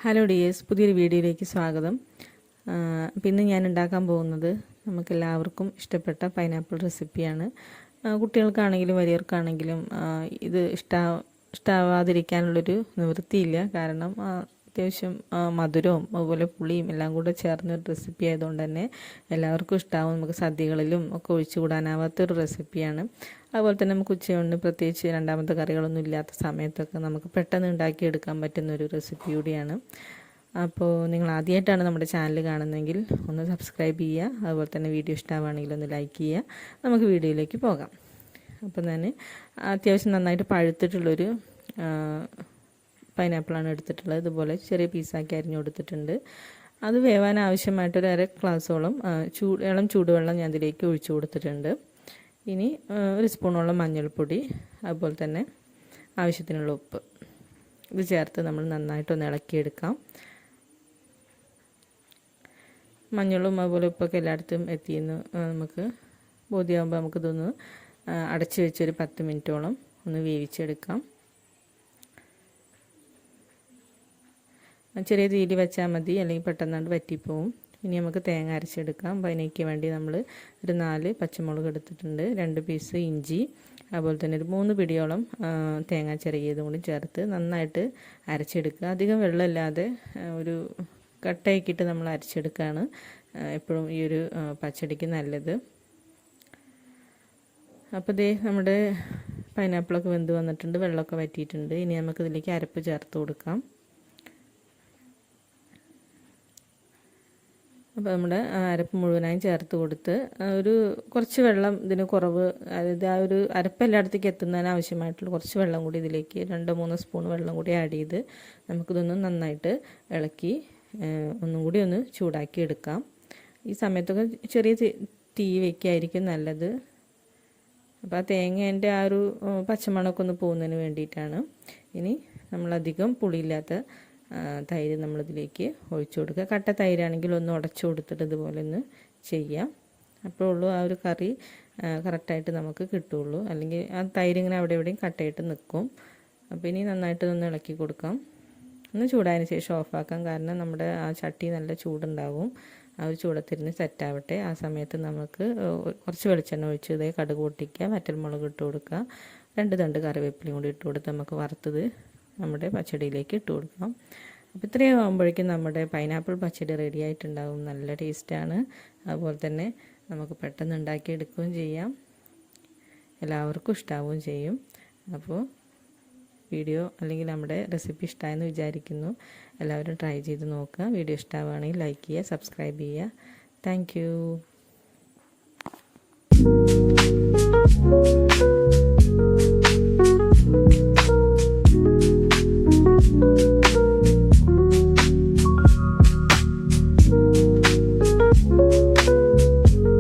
Hello dears, പുതിയൊരു വീഡിയോയിലേക്ക് സ്വാഗതം. പിന്നെ ഞാൻ ഉണ്ടാക്കാൻ പോകുന്നത് നമുക്കെല്ലാവർക്കും ഇഷ്ടപ്പെട്ട പൈനാപ്പിൾ റെസിപ്പിയാണ്. കുട്ടികൾക്കാണെങ്കിലും വലിയവർക്കാണെങ്കിലും ഇത് ഇഷ്ടമാവാതിരിക്കാനുള്ളൊരു നിവൃത്തിയില്ല. കാരണം അത്യാവശ്യം മധുരവും അതുപോലെ പുളിയും എല്ലാം കൂടെ ചേർന്നൊരു റെസിപ്പി ആയതുകൊണ്ട് തന്നെ എല്ലാവർക്കും ഇഷ്ടമാവും. നമുക്ക് സദ്യകളിലും ഒക്കെ ഒഴിച്ചുകൂടാനാവാത്തൊരു റെസിപ്പിയാണ്. അതുപോലെ തന്നെ നമുക്ക് ഉച്ചയുണ്ട് പ്രത്യേകിച്ച് രണ്ടാമത്തെ കറികളൊന്നും ഇല്ലാത്ത സമയത്തൊക്കെ നമുക്ക് പെട്ടെന്ന് ഉണ്ടാക്കിയെടുക്കാൻ പറ്റുന്നൊരു റെസിപ്പി കൂടിയാണ്. അപ്പോൾ നിങ്ങൾ ആദ്യമായിട്ടാണ് നമ്മുടെ ചാനൽ കാണുന്നതെങ്കിൽ ഒന്ന് സബ്സ്ക്രൈബ് ചെയ്യുക. അതുപോലെ തന്നെ വീഡിയോ ഇഷ്ടമാവുകയാണെങ്കിൽ ഒന്ന് ലൈക്ക് ചെയ്യുക. നമുക്ക് വീഡിയോയിലേക്ക് പോകാം. അപ്പോൾ ഞാൻ അത്യാവശ്യം നന്നായിട്ട് പഴുത്തിട്ടുള്ളൊരു പൈനാപ്പിളാണ് എടുത്തിട്ടുള്ളത്. ഇതുപോലെ ചെറിയ പീസാക്കി അരിഞ്ഞു കൊടുത്തിട്ടുണ്ട്. അത് വേവാൻ ആവശ്യമായിട്ടൊരു അര ഗ്ലാസോളം ഇളം ചൂടുവെള്ളം ഞാൻ ഇതിലേക്ക് ഒഴിച്ചു കൊടുത്തിട്ടുണ്ട്. ഇനി ഒരു സ്പൂണോളം മഞ്ഞൾപ്പൊടി, അതുപോലെ തന്നെ ആവശ്യത്തിനുള്ള ഉപ്പ് ഇത് ചേർത്ത് നമ്മൾ നന്നായിട്ടൊന്ന് ഇളക്കിയെടുക്കാം. മഞ്ഞളും അതുപോലെ ഉപ്പൊക്കെ എല്ലായിടത്തും എത്തിയെന്ന് നമുക്ക് ബോധ്യമാകുമ്പോൾ നമുക്കിതൊന്ന് അടച്ച് വെച്ചൊരു 10 മിനിറ്റോളം ഒന്ന് വേവിച്ചെടുക്കാം. ചെറിയ തീയിൽ വെച്ചാൽ മതി, അല്ലെങ്കിൽ പെട്ടെന്നാണ്ട് വറ്റിപ്പോവും. ഇനി നമുക്ക് തേങ്ങ അരച്ചെടുക്കാം. അപ്പോൾ അതിനേക്ക് വേണ്ടി നമ്മൾ ഒരു 4 പച്ചമുളക് എടുത്തിട്ടുണ്ട്, 2 പീസ് ഇഞ്ചി, അതുപോലെ തന്നെ ഒരു 3 പിടിയോളം തേങ്ങ ചിരകിയതും കൂടി ചേർത്ത് നന്നായിട്ട് അരച്ചെടുക്കുക. അധികം വെള്ളമില്ലാതെ ഒരു കട്ടയാക്കിയിട്ട് നമ്മൾ അരച്ചെടുക്കുകയാണ് എപ്പോഴും ഈ ഒരു പച്ചടിക്ക് നല്ലത്. അപ്പോൾ ദേ നമ്മുടെ പൈനാപ്പിളൊക്കെ വെന്ത് വന്നിട്ടുണ്ട്, വെള്ളമൊക്കെ വറ്റിയിട്ടുണ്ട്. ഇനി നമുക്കിതിലേക്ക് അരപ്പ് ചേർത്ത് കൊടുക്കാം. അപ്പോൾ നമ്മുടെ അരപ്പ് മുഴുവനായും ചേർത്ത് കൊടുത്ത് ഒരു കുറച്ച് വെള്ളം ഇതിന് കുറവ്, അതായത് ആ ഒരു അരപ്പ് എല്ലായിടത്തേക്ക് എത്തുന്നതിന് ആവശ്യമായിട്ടുള്ള കുറച്ച് വെള്ളം കൂടി ഇതിലേക്ക് 2-3 സ്പൂൺ വെള്ളം കൂടി ആഡ് ചെയ്ത് നമുക്കിതൊന്ന് നന്നായിട്ട് ഇളക്കി ഒന്നും കൂടി ഒന്ന് ചൂടാക്കി എടുക്കാം. ഈ സമയത്തൊക്കെ ചെറിയ തീ വയ്ക്കായിരിക്കും നല്ലത്. അപ്പോൾ ആ തേങ്ങേൻ്റെ ആ ഒരു പച്ചമണമൊക്കെ ഒന്ന് പോകുന്നതിന് വേണ്ടിയിട്ടാണ്. ഇനി നമ്മളധികം പുളിയില്ലാത്ത തൈര് നമ്മളിതിലേക്ക് ഒഴിച്ചു കൊടുക്കുക. കട്ട തൈരാണെങ്കിൽ ഒന്ന് ഉടച്ചു കൊടുത്തിട്ട് ഇതുപോലെ ഒന്ന് ചെയ്യാം. അപ്പോഴുള്ളൂ ആ ഒരു കറി കറക്റ്റായിട്ട് നമുക്ക് കിട്ടുള്ളൂ. അല്ലെങ്കിൽ ആ തൈരിങ്ങനെ അവിടെ എവിടെയും കട്ടയിട്ട് നിൽക്കും. അപ്പോൾ ഇനി നന്നായിട്ട് ഒന്ന് ഇളക്കി കൊടുക്കാം. ഒന്ന് ചൂടായതിന് ശേഷം ഓഫാക്കാം. കാരണം നമ്മുടെ ആ ചട്ടി നല്ല ചൂടുണ്ടാകും. ആ ഒരു ചൂടത്തിരുന്ന് സെറ്റാവട്ടെ. ആ സമയത്ത് നമുക്ക് കുറച്ച് വെളിച്ചെണ്ണ ഒഴിച്ച് ഇതേ കടുക് പൊട്ടിക്കുക, വറ്റൽമുളക് ഇട്ട് കൊടുക്കുക, 2 തണ്ട് കറിവേപ്പിലയും കൂടി ഇട്ട് കൊടുത്ത് നമുക്ക് വറുത്തത് നമ്മുടെ പച്ചടിയിലേക്ക് ഇട്ട് കൊടുക്കാം. അപ്പോൾ ഇത്രയും ആകുമ്പോഴേക്കും നമ്മുടെ പൈനാപ്പിൾ പച്ചടി റെഡി ആയിട്ടുണ്ടാകും. നല്ല ടേസ്റ്റാണ്. അതുപോലെ തന്നെ നമുക്ക് പെട്ടെന്ന് ഉണ്ടാക്കിയെടുക്കുകയും ചെയ്യാം, എല്ലാവർക്കും ഇഷ്ടാവുകയും ചെയ്യും. അപ്പോൾ വീഡിയോ അല്ലെങ്കിൽ നമ്മുടെ റെസിപ്പി ഇഷ്ടമായെന്ന് വിചാരിക്കുന്നു. എല്ലാവരും ട്രൈ ചെയ്ത് നോക്കുക. വീഡിയോ ഇഷ്ടമാവുകയാണെങ്കിൽ ലൈക്ക് ചെയ്യുക, സബ്സ്ക്രൈബ് ചെയ്യുക. Thank you.